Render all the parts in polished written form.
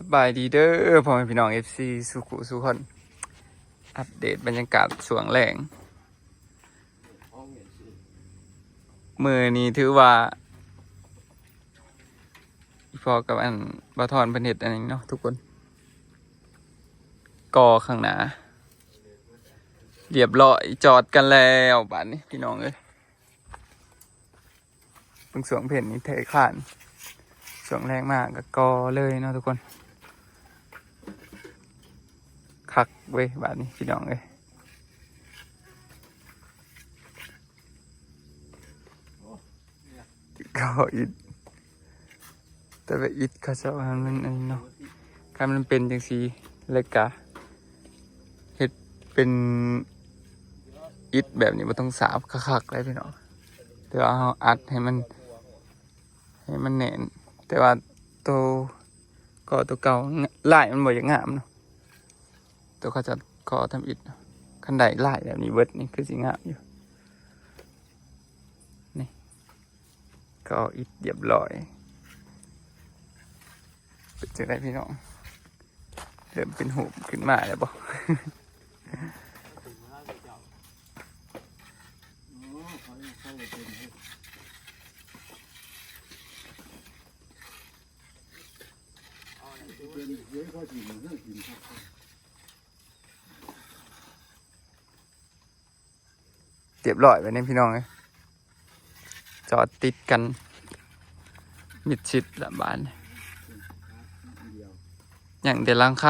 สบายดีเด้อพ่อแม่พี่น้อง FC สุขุสุขคนอัปเดตบรรยากาศช่วงแรงมือนี้ถือว่าพอกับอันบะทอนเป็นเห็ดอันนี้เนาะทุกคนก่อข้างหน้าเรียบร้อยจอดกันแล้วบ้านนี้พี่น้องเอ้ยเพิ่งสวงเพ่นนี้เทขานสวงแรงมากก็ก่อเลยเนาะทุกคนคักเว้ยบ้านนี้พี่น้องเอ้ยก็อิดแต่ว่าอิดเขาจะว่ามันอันนี้เนาะถ้ามันเป็นจังสีเลยกะเฮ็ดเป็นอิดแบบนี้มันต้องสาบคักๆเลยพี่น้องแต่ว่าเอาอัดให้มันแน่นแต่ว่าตัวเก่าลายมันบ่อย่างงามเนาะตัวเขาจะก่อทำอิฐคันใดลายแบบนี้เบิดนี่คือสิงามอยู่นี่ก็อิฐเรียบร้อยเป็นจังไดพี่น้องเริ่มเป็นหูขึ้นมาแล้วบ่เรียบร้อยไปนี่พี่น้องเลยจอดติดกันมิดชิดละบ้านอย่างเดลังค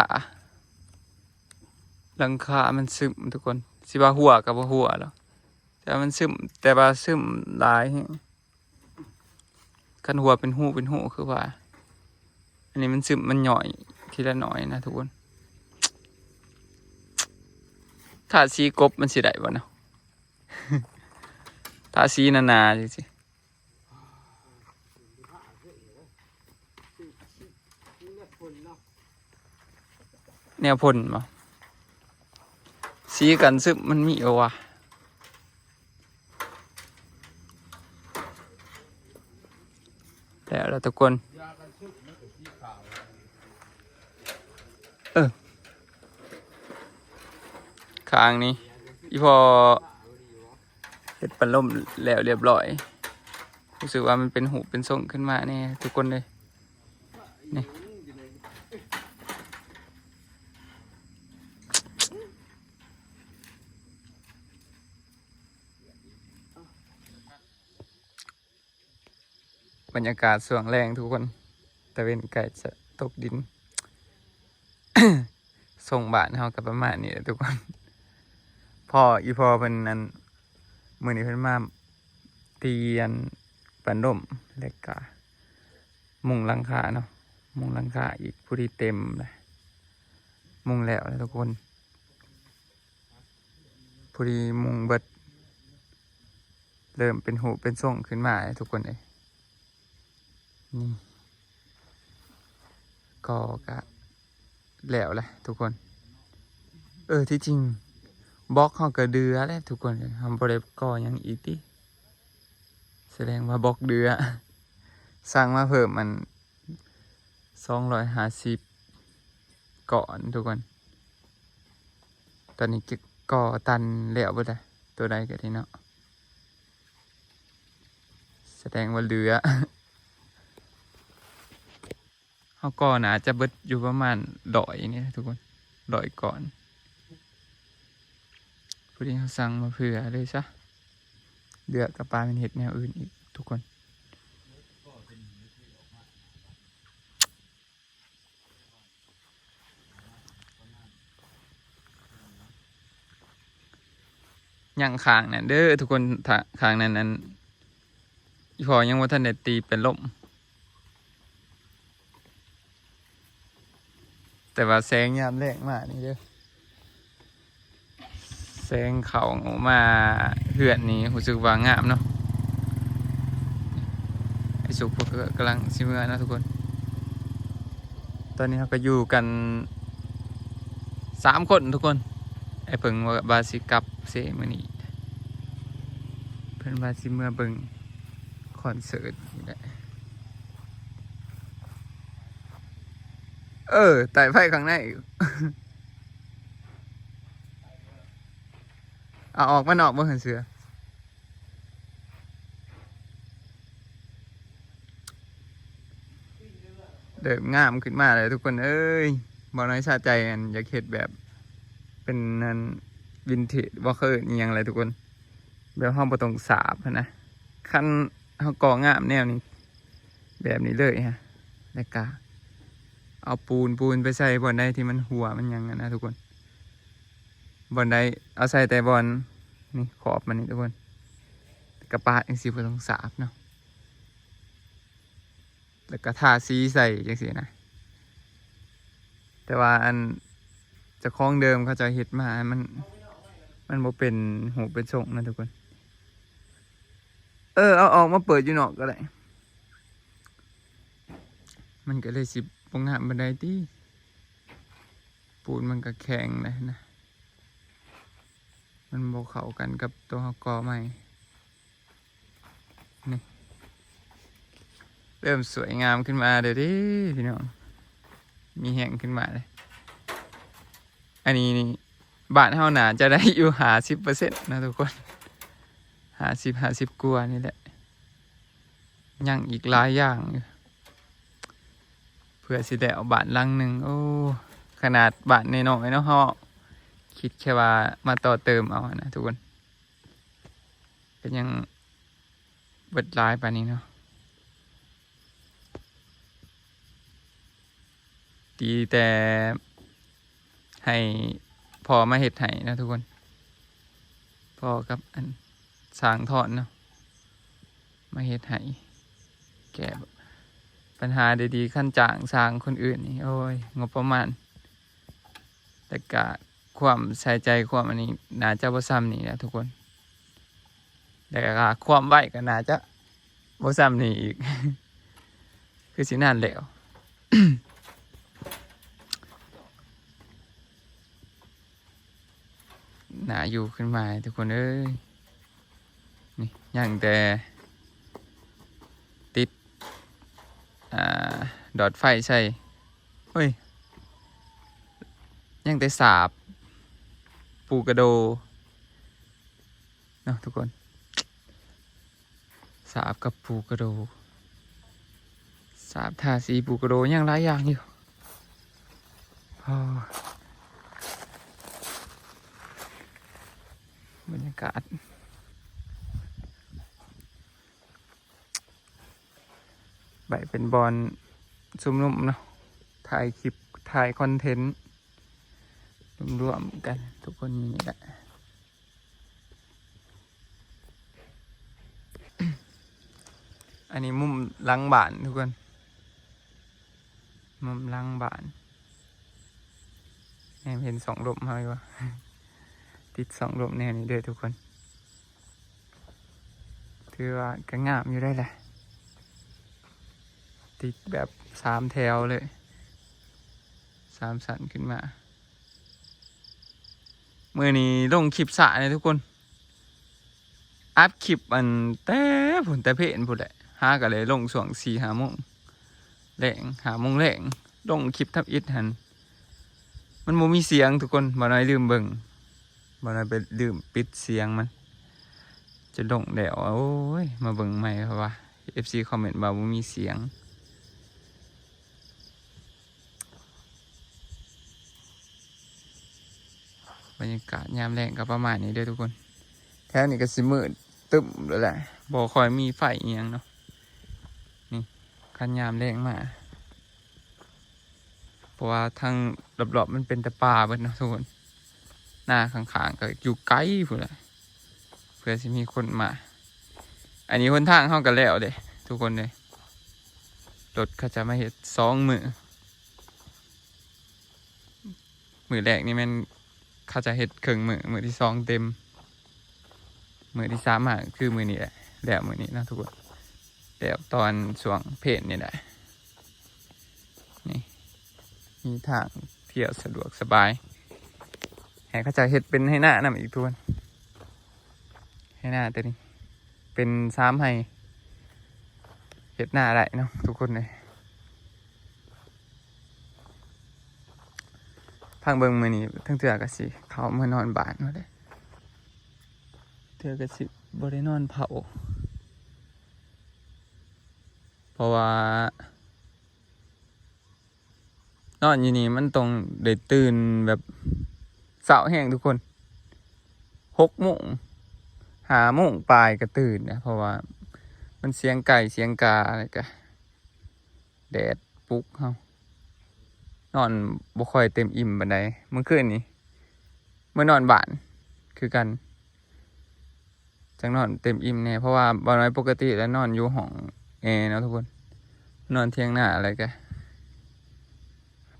ามันซึมทุกคนสิว่าหัวกับว่าหัวแล้วแต่มันซึมแต่ว่าซึมหลายคันหัวเป็นหูคือว่าอันนี้มันซึมมันหน่อยทีละหน่อยนะทุกคนถ้าสีกบมันสิได้บ่เนาะ ถ้าสีนาจริงๆแนวพ่นบ่สีกันซึมมันมีเอาวะแล้วทุกคนข้างนี้อีพอเห็ดปันล่มแล้วเรียบร้อยรู้สึกว่ามันเป็นหูเป็นทรงขึ้นมาเนี่ยทุกคนเลยนี่บรรยากาศสว่างแรงทุกคนตะเวนไก่จะตกดิน ส่งบาทเฮากับประมาณนี้ทุกคนพ่อเป็นนั้นมือนี้เพิ่นมาเตียนปันดมเล็กกะมุงหลังคาเนาะมุงหลังคาอีกผู้ที่เต็มเลยมุงแล้วทุกคนผู้ที่มุงเบิดเริ่มเป็นหูเป็นทรงขึ้นมาทุกคนเลยนี่ก็กะแล้วแหละทุกคนที่จริงบล็อกเขาก็เดือแล้วทุกคนทำโปรเจกต์ก่อยังอีกที่แสดงว่าบล็อกเดือสร้างมาเพิ่มมัน250ก่อนทุกคนตอนนี้ก่อตันแล้วบ่ได้ตัวใดก็ที่เนาะแสดงว่าเรือเขาก่อนอาจจะเบิดอยู่ประมาณ100นี่ทุกคน100ก่อนพอดีเขาสั่งมาเผื่อเลยซะเดือกับปลาเป็นเห็ดแนวอื่นอีกทุกคนยังขางนั่นเด้อทุกคนขางนั้นอีพอยังว่าท่านได้ตีเป็นล่มแต่ว่าแสงยามแรงมากนี่เด้อแสงเขาออกมาเหือนนี้รู้สึกว่างามเนาะไอ้สุกพวกกำลังซิเมื่อนะทุกคนตอนนี้เราก็อยู่กัน3 คนทุกคนไอ้เพิ่งว่าบาสิกับเซมื้อนี้เพิ่นบาสิเมื่อเบิ่งคอนเสิร์ตนี่แหละ ไต่ไฟข้างในอีก เอาออกมันออกบ่เห็นเสือเดิมงามขึ้นมาเลยทุกคนเอ้ยบ่น้อยชาใจกันอยากเห็ดแบบเป็นนั่นวินเทจบ่เคยเอียงอะไรทุกคนแบบห้องประตองสาบนะคันเขาก่องามแนวนี้แบบนี้เลยฮะแล้วก็เอาปูนไปใส่บอนใดที่มันหัวมันยังนะทุกคนบอนใดเอาใส่แต่บอนนี่ขอบมันนี่ทุกคนกระปาดอย่างสีประตองสาบเนาะแล้วก็ทาสีใส่จังสีนะแต่ว่าอันจะคล้องเดิมเขาจะเห็ดมามันบ่เป็นหูเป็นทรงนะทุกคนเอาออกมาเปิดอยู่นอกก็ได้มันก็เลยสิบงหามบันไดที่ปูนมันก็แข็งเลยนะมันบ่เข้ากันกับตัวกอใหม่นี่เริ่มสวยงามขึ้นมาเดี๋ยวดิพี่น้องมีแห้งขึ้นมาเลยอันนี้นี่บ้านเฮาหนาจะได้อยู่50%นะทุกคน50กว่านี่แหละยังอีกหลายอย่างอยู่เพื่อสิได้เอาบ้านหลังหนึ่งโอ้ขนาดบ้านน้อยๆเนาะเฮาคิดแค่ว่ามาต่อเติมเอานะทุกคนก็ยังเบิดหลายปานนี้เนาะดีแต่ให้พอมาเฮ็ดให้นะทุกคนพอกับอันสร้างถอนเนาะมาเฮ็ดให้แก้ปัญหาดีๆขั้นจ้างสร้างคนอื่นนี่โอ้ยงบประมาณแต่กะความใส่ใจความอันนี้น่าจะบ่ซ้ำนี่นะทุกคนแต่กะความไว้ก็น่าจะบ่ซ้ำนี่อีก คือสินานแล้ว น่าอยู่ขึ้นมาทุกคนเอ้ยนี่ยังแต่ติดดอดไฟใช่เฮ้ยยังแต่สาบปูกระโดเนาะทุกคนสาบกับปูกระโดสาบทาสีปูกระโดยังหลายอย่างอยู่บรรยากาศใบเป็นบอลซุ่มนุ่มเนาะถ่ายคลิปถ่ายคอนเทนต์รวมกันทุกคนนี่แหละ อันนี้มุมหลังบ้านทุกคนมุมหลังบ้านเห็น2 ลมไหมวะ ติด2 ลมแนวนี้ด้วยทุกคนถือว่าก็งามอยู่ได้แหละติดแบบ3 แถวเลย3 สันขึ้นมาเมื่อนี้ลงคลิปสระเลยทุกคนอัพคลิปมันแต่ผลแต่เพลนผุดแหละกันเลยลงส่วง4-5 โมงแรง5 โมงแรงลงคลิปทับอิดหันมันโมมีเสียงทุกคนบ่น้อยลืมเบิ่งบ่น้อยไปลืมปิดเสียงมันจะลงแล้วโอ้ยมาเบิ่งใหม่เพราะว่า FC คอมเมนต์ว่าบ่มีเสียงบรรยากาศยามแรงก็ประมาณนี้เด้อทุกคนแถวนี้ก็สิมืดตึ้มแล้วแหละบ่ค่อยมีไฟเอียงเนาะนี่คันยามแรงมาเพราะว่าทางรอบๆมันเป็นแต่ป่าเบิดเนาะทุกคนหน้าข้างๆก็อยู่ไกลพุ่นแหละเพื่อสิมีคนมาอันนี้คนทางเข้ากันแล้วเด้ทุกคนเลยรถเขาจะมาเฮ็ด2 มื้อมื้อแรกนี่มันเขาจะเฮ็ดครึ่งมื้อที่2เต็มมื้อที่3คือมื้อนี้แหละแล้วมื้อนี้นะทุกคนแล้วตอนช่วงเพลนนี่แหละนี่มีทางเที่ยวสะดวกสบายให้เขาจะเฮ็ดเป็นให้หน้านำอีกทุกคนให้หน้าตัวนี้เป็น3ให้เฮ็ดหน้าได้เนาะทุกคนเลย พังเบิ่งมื้อนี้ทั้งเทื่อก็สิเขาเมื่อนอนบ้านว่าได้เทื่อก็สิบ่ได้นอนเผาเพราะว่านอนอยู่นี่มันต้องได้ตื่นแบบเช้าแห้งทุกคน6 โมง5 โมงปลายก็ตื่นนะเพราะว่ามันเสียงไก่เสียงกาอะไรก็แดดปลุกเฮานอนบ่ค่อยเต็มอิ่มปานใดเมื่อคืนนี้เมื่อนอนบ้านคือกันจังนอนเต็มอิ่มแน่เพราะว่าบ่น้อยปกติแล้วนอนอยู่ห้องแอร์เนาะทุกคนนอนเที่ยงหน้าอะไรก็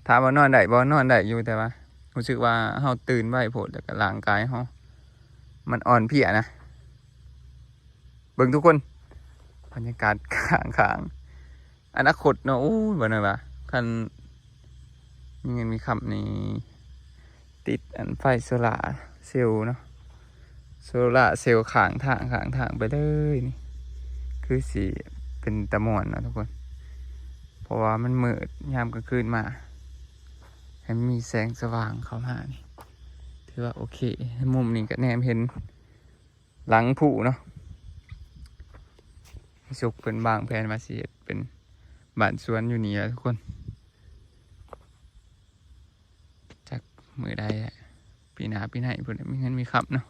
ถามว่านอนได้บ่นอนได้อยู่แต่ว่ารู้สึกว่าเฮาตื่นไวโพดแล้วก็ร่างกายเฮามันอ่อนเพลียนะเบิ่งทุกคนบรรยากาศข้างๆอนาคตเนาะโอ้ยบ่น้อยว่าคันมีเงินมีคำนี่ติดอันไฟโซล่าร์เซลล์เนาะโซล่าร์เซลล์ข้างทางไปเลยนี่คือสิเป็นตะม่วนเนาะทุกคนเพราะว่ามันมืดยามกลางคืนมาให้มีแสงสว่างเข้ามานี่ถือว่าโอเคมุมนี้ก็แนมเห็นหลังผู้เนาะสุกเป็นบางแผนมาสิเฮ็ดเป็นบ้านสวนอยู่นี่แหละทุกคนจากมือใดอะปีหน้าปีไหนเพิ่นมีเงินมีคำเนาะ